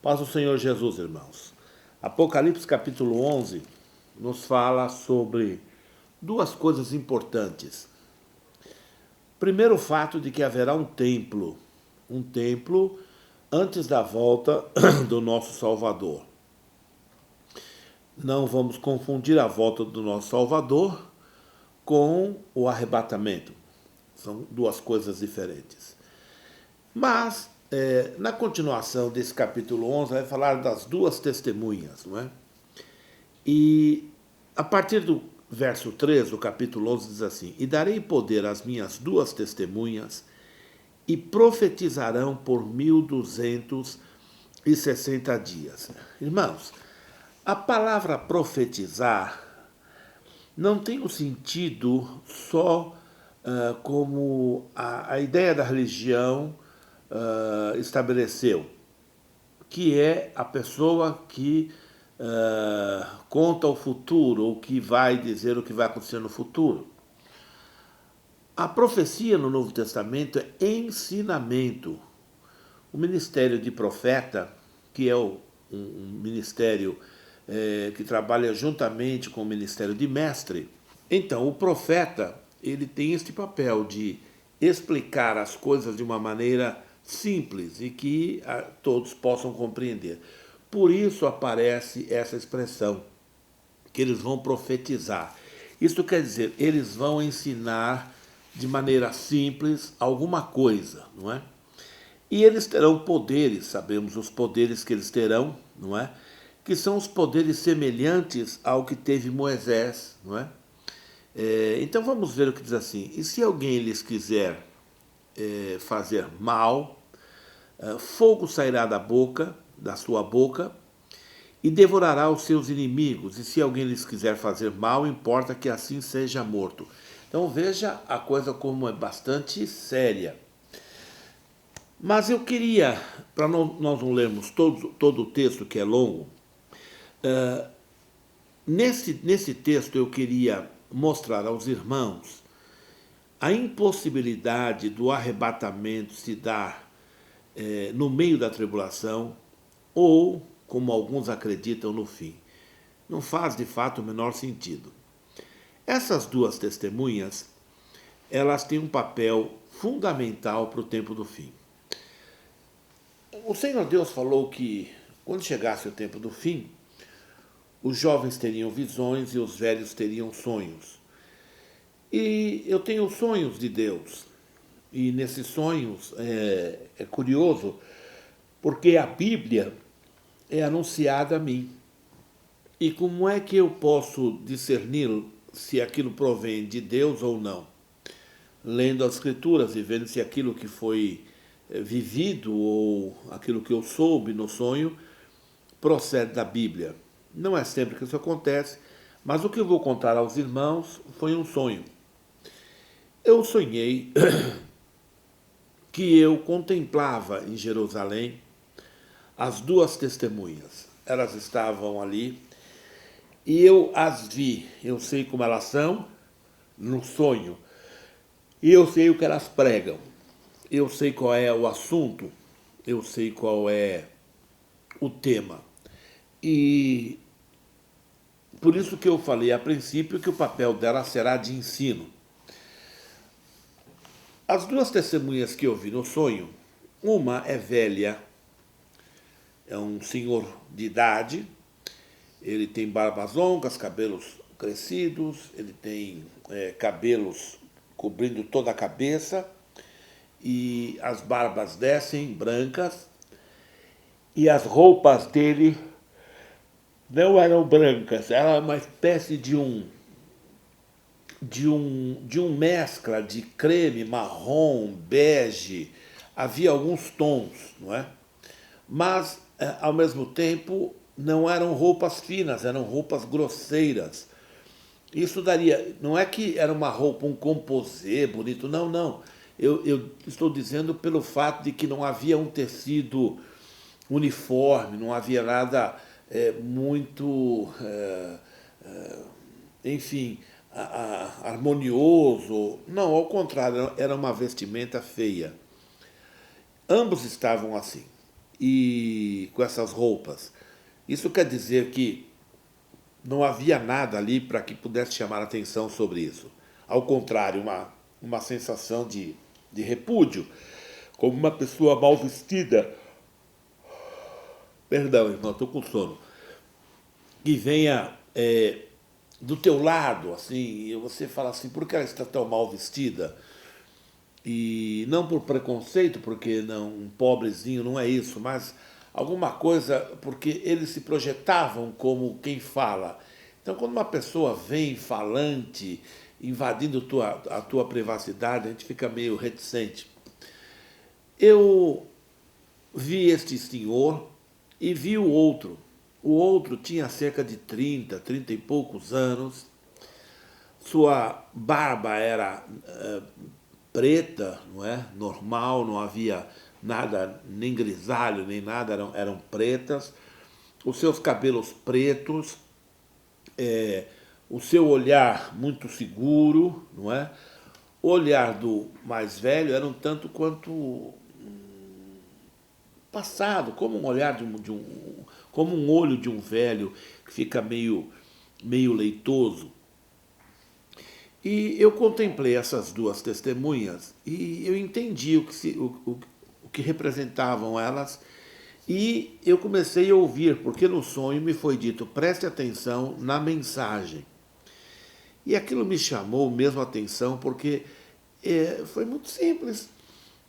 Paz do Senhor Jesus, irmãos. Apocalipse capítulo 11 nos fala sobre duas coisas importantes. Primeiro, o fato de que haverá um templo antes da volta do nosso Salvador. Não vamos confundir a volta do nosso Salvador com o arrebatamento. São duas coisas diferentes. Mas, na continuação desse capítulo 11, vai falar das duas testemunhas, não é? E a partir do verso 3 do capítulo 11 diz assim: E darei poder às minhas duas testemunhas, e profetizarão por 1260 dias. Irmãos, a palavra profetizar não tem o sentido só como a ideia da religião estabeleceu, que é a pessoa que conta o futuro, ou que vai dizer o que vai acontecer no futuro. A profecia no Novo Testamento é ensinamento. O ministério de profeta, que é um ministério que trabalha juntamente com o ministério de mestre, então o profeta ele tem este papel de explicar as coisas de uma maneira simples e que todos possam compreender. Por isso aparece essa expressão, que eles vão profetizar. Isso quer dizer, eles vão ensinar de maneira simples alguma coisa, não é? E eles terão poderes, sabemos os poderes que eles terão, não é? Que são os poderes semelhantes ao que teve Moisés, não é? Então vamos ver o que diz assim: E se alguém lhes quiser fazer mal, fogo sairá da sua boca, e devorará os seus inimigos, e se alguém lhes quiser fazer mal, importa que assim seja morto. Então veja a coisa como é bastante séria. Mas eu queria, para nós não lermos todo o texto, que é longo, nesse texto eu queria mostrar aos irmãos a impossibilidade do arrebatamento se dar no meio da tribulação ou, como alguns acreditam, no fim. Não faz, de fato, o menor sentido. Essas duas testemunhas, elas têm um papel fundamental para o tempo do fim. O Senhor Deus falou que, quando chegasse o tempo do fim, os jovens teriam visões e os velhos teriam sonhos. E eu tenho sonhos de Deus. E nesses sonhos é curioso, porque a Bíblia é anunciada a mim. E como é que eu posso discernir se aquilo provém de Deus ou não? Lendo as Escrituras e vendo se aquilo que foi vivido ou aquilo que eu soube no sonho procede da Bíblia. Não é sempre que isso acontece, mas o que eu vou contar aos irmãos foi um sonho. Eu sonhei que eu contemplava em Jerusalém as duas testemunhas. Elas estavam ali e eu as vi. Eu sei como elas são no sonho e eu sei o que elas pregam. Eu sei qual é o assunto, eu sei qual é o tema. E por isso que eu falei a princípio que o papel dela será de ensino. As duas testemunhas que eu vi no sonho, uma é velha, é um senhor de idade, ele tem barbas longas, cabelos crescidos, ele tem cabelos cobrindo toda a cabeça, e as barbas descem, brancas, e as roupas dele não eram brancas, era uma espécie de um mescla de creme, marrom, bege, havia alguns tons, não é? Mas, ao mesmo tempo, não eram roupas finas, eram roupas grosseiras. Isso daria, não é que era uma roupa, um composê bonito, não, não. Eu estou dizendo pelo fato de que não havia um tecido uniforme, não havia nada muito, enfim, harmonioso. Não, ao contrário, era uma vestimenta feia. Ambos estavam assim. e com essas roupas. Isso quer dizer que não havia nada ali para que pudesse chamar a atenção sobre isso. Ao contrário, uma sensação de repúdio, como uma pessoa mal vestida. Perdão, irmão, estou com sono. Que venha do teu lado, assim, e você fala assim, por que ela está tão mal vestida? E não por preconceito, porque não, um pobrezinho não é isso, mas alguma coisa, porque eles se projetavam como quem fala. Então, quando uma pessoa vem falante, invadindo a tua privacidade, a gente fica meio reticente. Eu vi este senhor e vi o outro. O outro tinha cerca de 30 e poucos anos. Sua barba era preta, não é? Normal, não havia nada, nem grisalho, nem nada, eram pretas. Os seus cabelos pretos, o seu olhar muito seguro, não é? O olhar do mais velho era um tanto quanto passado, como um olhar como um olho de um velho que fica meio leitoso. E eu contemplei essas duas testemunhas e eu entendi o que representavam elas e eu comecei a ouvir, porque no sonho me foi dito, preste atenção na mensagem. E aquilo me chamou mesmo a atenção porque foi muito simples.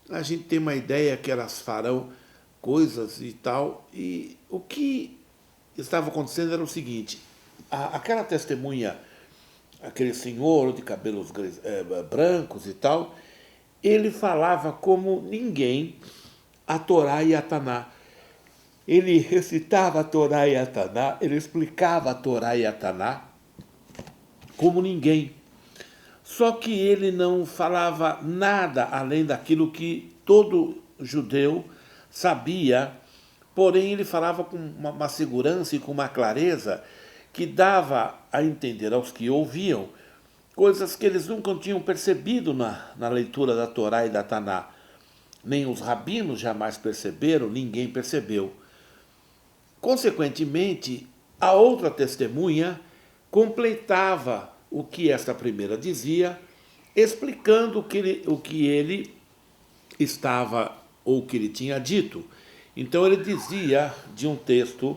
A gente tem uma ideia que elas farão coisas e tal, e o que estava acontecendo era o seguinte, aquela testemunha, aquele senhor de cabelos brancos e tal, ele falava como ninguém a Torá e a Taná. Ele recitava a Torá e a Taná, ele explicava a Torá e a Taná como ninguém. Só que ele não falava nada além daquilo que todo judeu sabia, porém ele falava com uma segurança e com uma clareza que dava a entender aos que ouviam coisas que eles nunca tinham percebido na leitura da Torá e da Taná. Nem os rabinos jamais perceberam, ninguém percebeu. Consequentemente, a outra testemunha completava o que esta primeira dizia, explicando o que ele estava ou o que ele tinha dito. Então ele dizia de um texto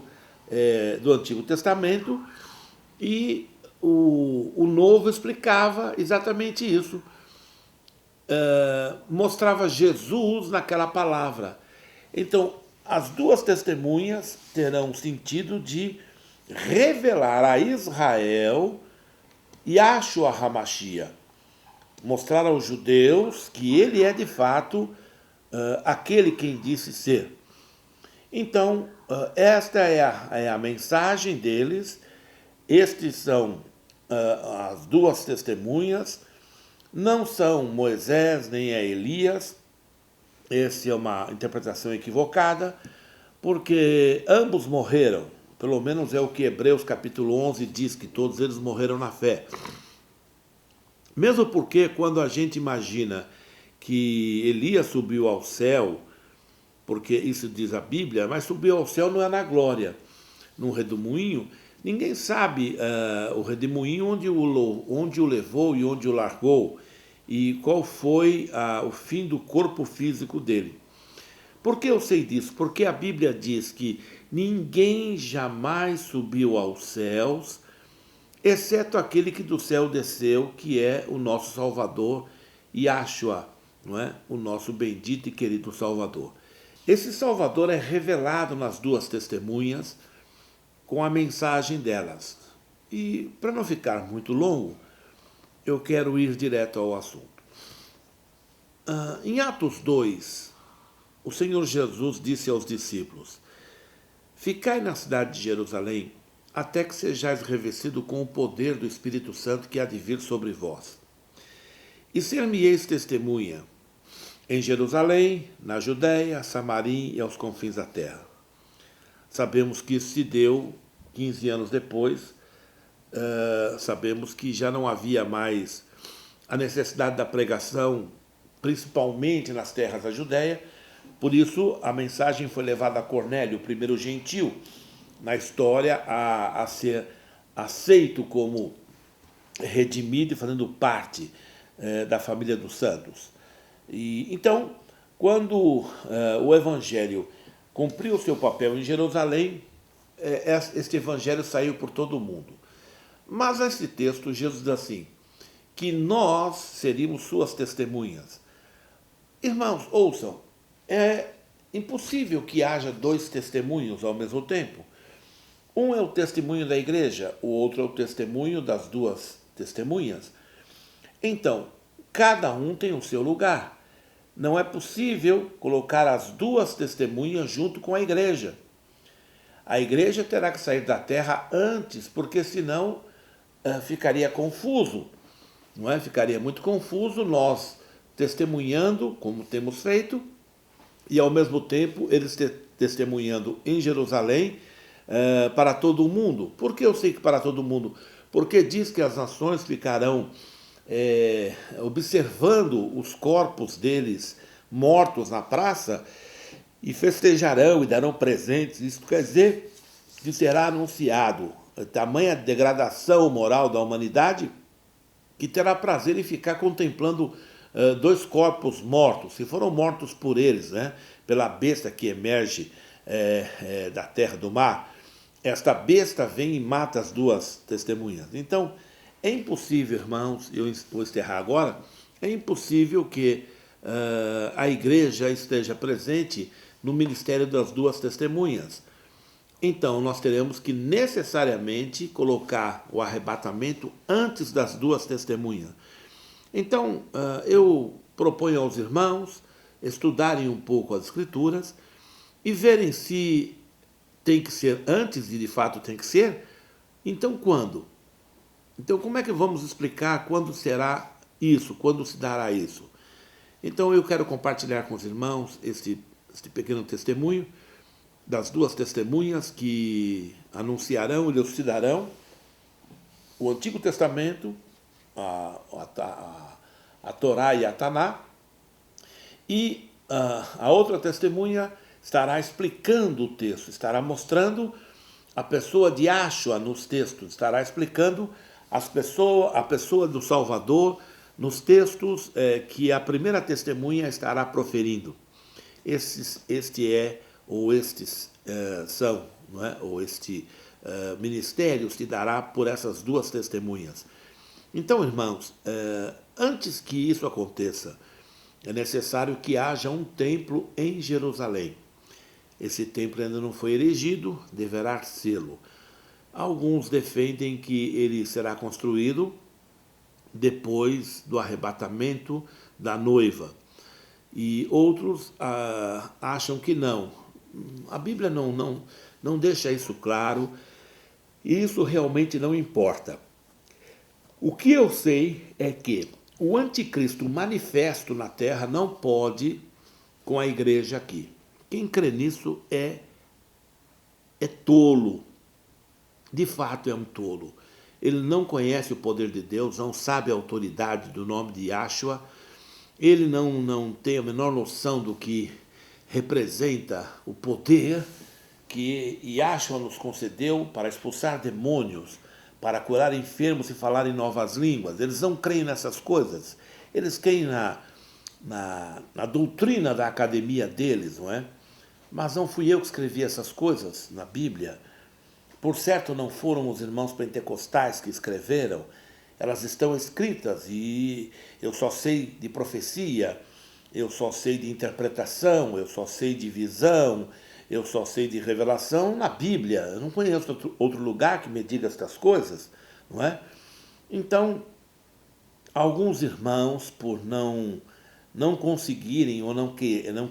do Antigo Testamento e o Novo explicava exatamente isso. Mostrava Jesus naquela palavra. Então, as duas testemunhas terão sentido de revelar a Israel Yahshua HaMashiach, mostrar aos judeus que ele é de fato aquele quem disse ser. Então, esta é a mensagem deles, estes são as duas testemunhas, não são Moisés nem é Elias, essa é uma interpretação equivocada, porque ambos morreram, pelo menos é o que Hebreus capítulo 11 diz, que todos eles morreram na fé. Mesmo porque quando a gente imagina que Elias subiu ao céu, porque isso diz a Bíblia, mas subiu ao céu não é na glória, num redemoinho, ninguém sabe o redemoinho onde o levou e onde o largou, e qual foi o fim do corpo físico dele. Por que eu sei disso? Porque a Bíblia diz que ninguém jamais subiu aos céus, exceto aquele que do céu desceu, que é o nosso Salvador, Yahshua, não é? O nosso bendito e querido Salvador. Esse Salvador é revelado nas duas testemunhas com a mensagem delas. E, para não ficar muito longo, eu quero ir direto ao assunto. Em Atos 2, o Senhor Jesus disse aos discípulos, ficai na cidade de Jerusalém, até que sejais revestido com o poder do Espírito Santo que há de vir sobre vós. E ser-me-eis testemunha em Jerusalém, na Judéia, Samarim e aos confins da terra. Sabemos que isso se deu 15 anos depois, sabemos que já não havia mais a necessidade da pregação, principalmente nas terras da Judéia, Por isso, a mensagem foi levada a Cornélio, o primeiro gentil, na história, a ser aceito como redimido e fazendo parte da família dos santos. E, então, quando o Evangelho cumpriu o seu papel em Jerusalém, este Evangelho saiu por todo o mundo. Mas nesse texto, Jesus diz assim, que nós seríamos suas testemunhas. Irmãos, ouçam, é impossível que haja dois testemunhos ao mesmo tempo. Um é o testemunho da igreja, o outro é o testemunho das duas testemunhas. Então, cada um tem o seu lugar. Não é possível colocar as duas testemunhas junto com a igreja. A igreja terá que sair da terra antes, porque senão ficaria confuso. Não é? Ficaria muito confuso nós testemunhando, como temos feito, e ao mesmo tempo eles testemunhando em Jerusalém para todo o mundo. Por que eu sei que para todo o mundo? Porque diz que as nações ficarão observando os corpos deles mortos na praça e festejarão e darão presentes. Isso quer dizer que será anunciado tamanha degradação moral da humanidade que terá prazer em ficar contemplando dois corpos mortos, se foram mortos por eles, né, pela besta que emerge da terra do mar. Esta besta vem e mata as duas testemunhas. Então, é impossível, irmãos, eu vou encerrar agora, é impossível que a igreja esteja presente no ministério das duas testemunhas. Então, nós teremos que necessariamente colocar o arrebatamento antes das duas testemunhas. Então, eu proponho aos irmãos estudarem um pouco as Escrituras e verem se tem que ser antes, e de fato tem que ser. Então, quando? Então, como é que vamos explicar quando será isso, quando se dará isso? Então, eu quero compartilhar com os irmãos este pequeno testemunho das duas testemunhas que anunciarão e elucidarão o Antigo Testamento, a Torá e a Taná, e a outra testemunha estará explicando o texto, estará mostrando a pessoa de Yahshua nos textos, estará explicando a pessoa do Salvador nos textos que a primeira testemunha estará proferindo. Estes são, não é? Ou este ministério se dará por essas duas testemunhas. Então, irmãos, antes que isso aconteça, é necessário que haja um templo em Jerusalém. Esse templo ainda não foi erigido, deverá sê-lo. Alguns defendem que ele será construído depois do arrebatamento da noiva. E outros acham que não. A Bíblia não deixa isso claro, e isso realmente não importa. O que eu sei é que o anticristo manifesto na terra não pode com a igreja aqui. Quem crê nisso é tolo. De fato é um tolo. Ele não conhece o poder de Deus, não sabe a autoridade do nome de Yahshua, ele não tem a menor noção do que representa o poder que Yahshua nos concedeu para expulsar demônios, para curar enfermos e falar em novas línguas. Eles não creem nessas coisas. Eles creem na doutrina da academia deles, não é? Mas não fui eu que escrevi essas coisas na Bíblia. Por certo, não foram os irmãos pentecostais que escreveram. Elas estão escritas e eu só sei de profecia, eu só sei de interpretação, eu só sei de visão, eu só sei de revelação na Bíblia. Eu não conheço outro lugar que me diga estas coisas, não é? Então, alguns irmãos, por não conseguirem ou não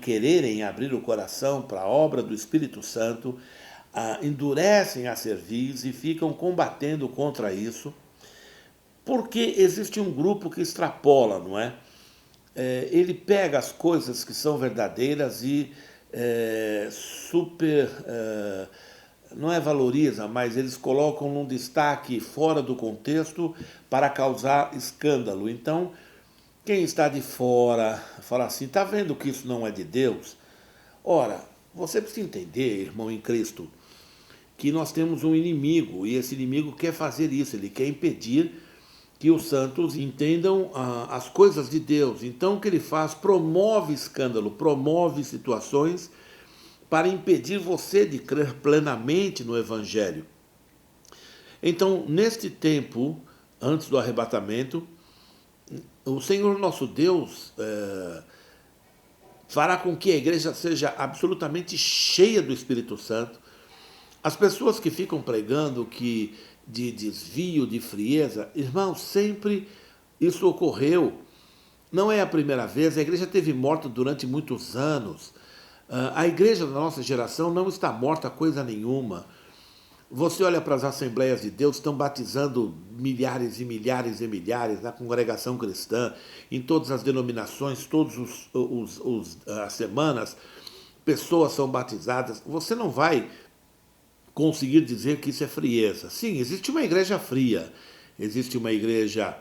quererem abrir o coração para a obra do Espírito Santo, endurecem a cerviz e ficam combatendo contra isso, porque existe um grupo que extrapola, não é? Ele pega as coisas que são verdadeiras e não valoriza, mas eles colocam num destaque fora do contexto para causar escândalo. Então, quem está de fora fala assim, está vendo que isso não é de Deus? Ora, você precisa entender, irmão em Cristo, que nós temos um inimigo, e esse inimigo quer fazer isso, ele quer impedir que os santos entendam as coisas de Deus. Então, o que ele faz? Promove escândalo, promove situações para impedir você de crer plenamente no Evangelho. Então, neste tempo, antes do arrebatamento, o Senhor nosso Deus fará com que a igreja seja absolutamente cheia do Espírito Santo. As pessoas que ficam pregando que de desvio, de frieza, irmão, sempre isso ocorreu. Não é a primeira vez, a igreja teve morta durante muitos anos. A igreja da nossa geração não está morta coisa nenhuma. Você olha para as Assembleias de Deus, estão batizando milhares e milhares e milhares na congregação cristã, em todas as denominações, todas as semanas, pessoas são batizadas. Você não vai conseguir dizer que isso é frieza. Sim, existe uma igreja fria, existe uma igreja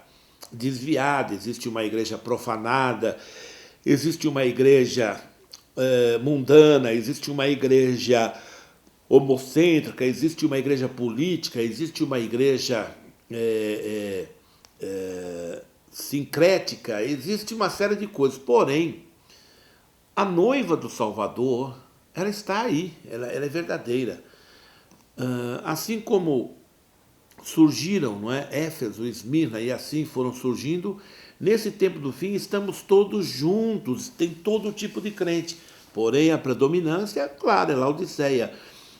desviada, existe uma igreja profanada, existe uma igreja mundana, existe uma igreja homocêntrica, existe uma igreja política, existe uma igreja sincrética, existe uma série de coisas. Porém, a noiva do Salvador, ela está aí, ela é verdadeira. Assim como surgiram, não é, Éfeso, Esmirna e assim foram surgindo, nesse tempo do fim estamos todos juntos, tem todo tipo de crente. Porém, a predominância, claro, é Laodiceia.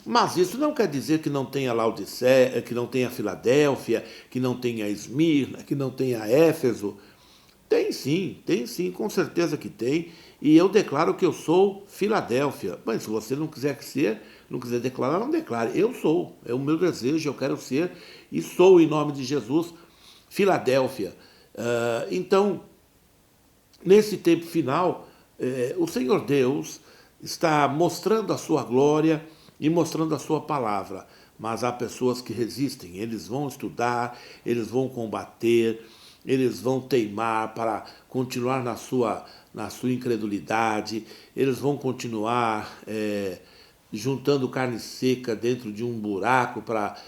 Mas isso não quer dizer que não tenha Laodiceia, que não tenha Filadélfia, que não tenha Esmirna, que não tenha Éfeso. Tem sim, com certeza que tem. E eu declaro que eu sou Filadélfia. Mas se você não quiser ser, não quiser declarar, não declare. Eu sou, é o meu desejo, eu quero ser e sou, em nome de Jesus, Filadélfia. Então, nesse tempo final, o Senhor Deus está mostrando a sua glória e mostrando a sua palavra. Mas há pessoas que resistem, eles vão estudar, eles vão combater, eles vão teimar para continuar na sua incredulidade, eles vão continuar juntando carne seca dentro de um buraco para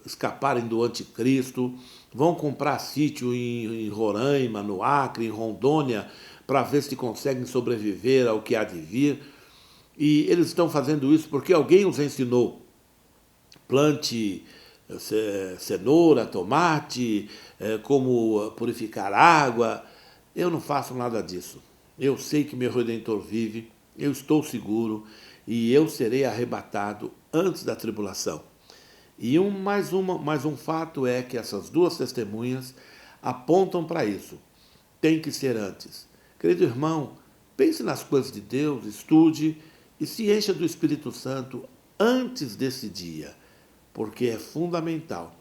escaparem do anticristo, vão comprar sítio em Roraima, no Acre, em Rondônia, para ver se conseguem sobreviver ao que há de vir. E eles estão fazendo isso porque alguém os ensinou. Plante cenoura, tomate, como purificar água. Eu não faço nada disso. Eu sei que meu Redentor vive, eu estou seguro e eu serei arrebatado antes da tribulação. E mais um fato é que essas duas testemunhas apontam para isso. Tem que ser antes. Querido irmão, pense nas coisas de Deus, estude e se encha do Espírito Santo antes desse dia, porque é fundamental.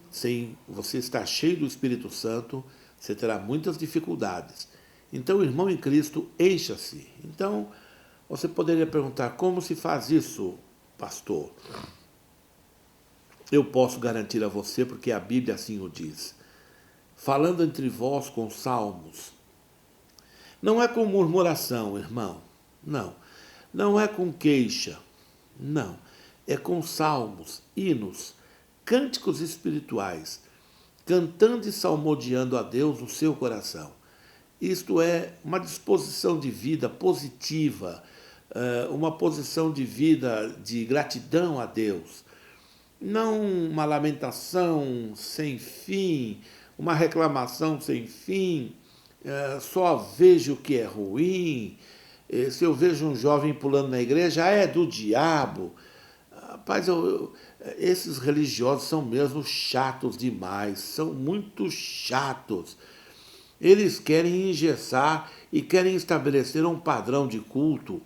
Sem você estar cheio do Espírito Santo, você terá muitas dificuldades. Então, irmão em Cristo, encha-se. Então, você poderia perguntar, como se faz isso, pastor? Eu posso garantir a você, porque a Bíblia assim o diz. Falando entre vós com salmos. Não é com murmuração, irmão. Não. Não é com queixa. Não. É com salmos, hinos, cânticos espirituais, cantando e salmodiando a Deus no seu coração. Isto é uma disposição de vida positiva, uma posição de vida de gratidão a Deus. Não uma lamentação sem fim, uma reclamação sem fim, só vejo o que é ruim. Se eu vejo um jovem pulando na igreja, é do diabo. Rapaz, esses religiosos são mesmo chatos demais, são muito chatos. Eles querem engessar e querem estabelecer um padrão de culto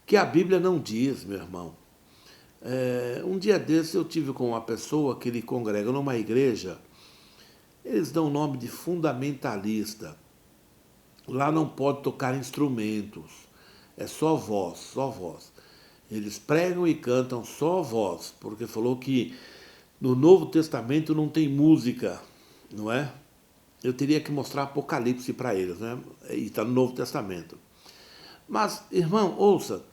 que a Bíblia não diz, meu irmão. Um dia desses eu tive com uma pessoa que ele congrega numa igreja, eles dão o nome de fundamentalista. Lá não pode tocar instrumentos, é só voz, só voz. Eles pregam e cantam só voz, porque falou que no Novo Testamento não tem música, não é? Eu teria que mostrar Apocalipse para eles, né? E está no Novo Testamento. Mas, irmão, ouça,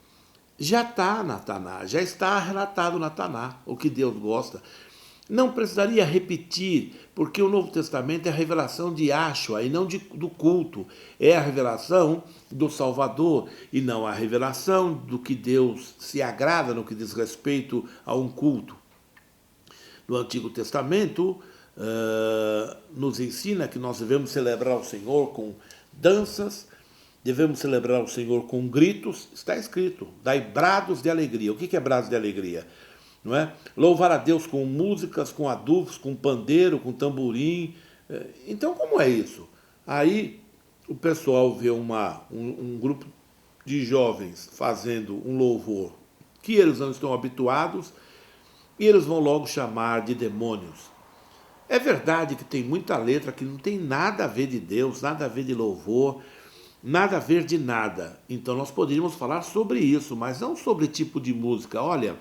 já está na Taná, já está relatado na Taná, o que Deus gosta. Não precisaria repetir, porque o Novo Testamento é a revelação de Yahshua e não do culto. É a revelação do Salvador e não a revelação do que Deus se agrada no que diz respeito a um culto. No Antigo Testamento, nos ensina que nós devemos celebrar o Senhor com danças, devemos celebrar o Senhor com gritos. Está escrito, dai brados de alegria. O que é brados de alegria? Não é? Louvar a Deus com músicas, com adufos, com pandeiro, com tamborim. Então, como é isso? Aí o pessoal vê um grupo de jovens fazendo um louvor que eles não estão habituados e eles vão logo chamar de demônios. É verdade que tem muita letra que não tem nada a ver de Deus, nada a ver de louvor, nada a ver de nada. Então nós poderíamos falar sobre isso, mas não sobre tipo de música. Olha,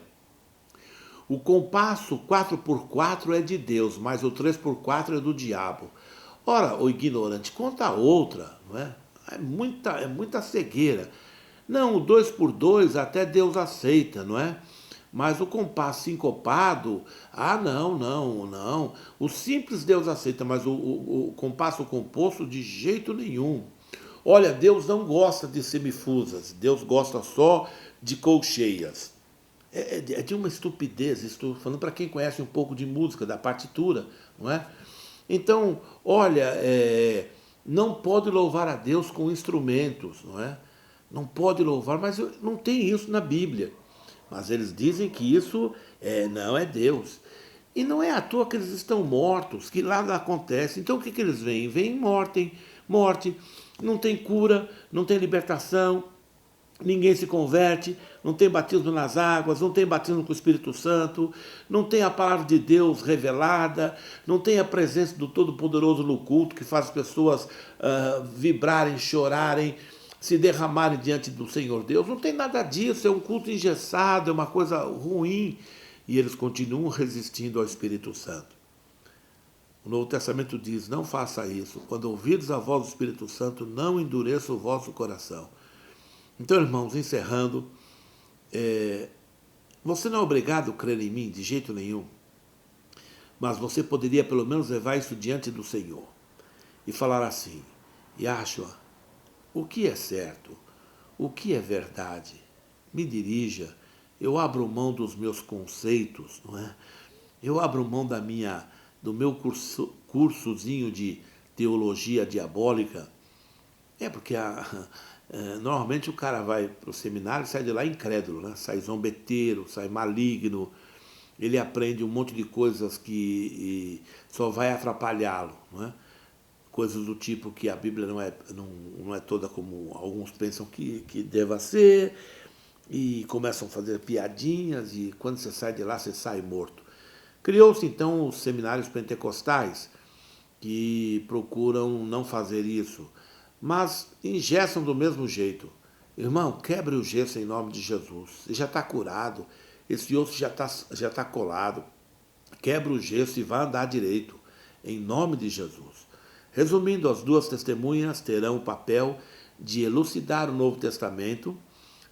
o compasso 4x4 é de Deus, mas o 3x4 é do diabo. Ora, o ignorante, conta outra, não é? É muita cegueira. Não, o 2x2 até Deus aceita, não é? Mas o compasso sincopado, não. O simples Deus aceita, mas o compasso composto de jeito nenhum. Olha, Deus não gosta de semifusas, Deus gosta só de colcheias. É de uma estupidez, estou falando para quem conhece um pouco de música, da partitura, não é? Então, olha, não pode louvar a Deus com instrumentos, não é? Não pode louvar, mas não tem isso na Bíblia. Mas eles dizem que isso não é Deus. E não é à toa que eles estão mortos, que nada acontece. Então o que eles veem? Veem morte, não tem cura, não tem libertação, ninguém se converte, não tem batismo nas águas, não tem batismo com o Espírito Santo, não tem a palavra de Deus revelada, não tem a presença do Todo-Poderoso no culto que faz as pessoas vibrarem, chorarem, se derramarem diante do Senhor Deus. Não tem nada disso, é um culto engessado, é uma coisa ruim. E eles continuam resistindo ao Espírito Santo. O Novo Testamento diz, não faça isso. Quando ouvides a voz do Espírito Santo, não endureça o vosso coração. Então, irmãos, encerrando, você não é obrigado a crer em mim de jeito nenhum, mas você poderia pelo menos levar isso diante do Senhor e falar assim, Yahshua, o que é certo? O que é verdade? Me dirija, eu abro mão dos meus conceitos, não é? Eu abro mão do meu cursozinho de teologia diabólica. Porque normalmente o cara vai para o seminário e sai de lá incrédulo, né? Sai zombeteiro, sai maligno, ele aprende um monte de coisas que só vai atrapalhá-lo, não é? Coisas do tipo que a Bíblia não é toda como alguns pensam que deva ser, e começam a fazer piadinhas, e quando você sai de lá, você sai morto. Criou-se então os seminários pentecostais, que procuram não fazer isso, mas engessam do mesmo jeito. Irmão, quebre o gesso em nome de Jesus. Você já está curado, esse osso já tá colado. Quebre o gesso e vá andar direito, em nome de Jesus. Resumindo, as duas testemunhas terão o papel de elucidar o Novo Testamento,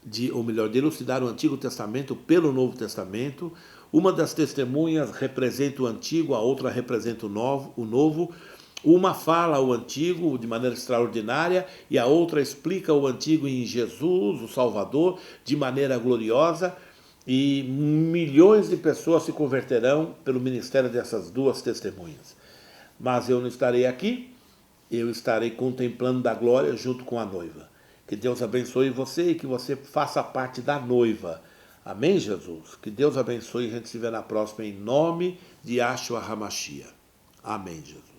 de elucidar o Antigo Testamento pelo Novo Testamento. Uma das testemunhas representa o Antigo, a outra representa o Novo. Uma fala o Antigo de maneira extraordinária e a outra explica o Antigo em Jesus, o Salvador, de maneira gloriosa. E milhões de pessoas se converterão pelo ministério dessas duas testemunhas. Mas eu não estarei aqui, eu estarei contemplando da glória junto com a noiva. Que Deus abençoe você e que você faça parte da noiva. Amém, Jesus? Que Deus abençoe e a gente se vê na próxima em nome de Yahshua HaMashiach. Amém, Jesus.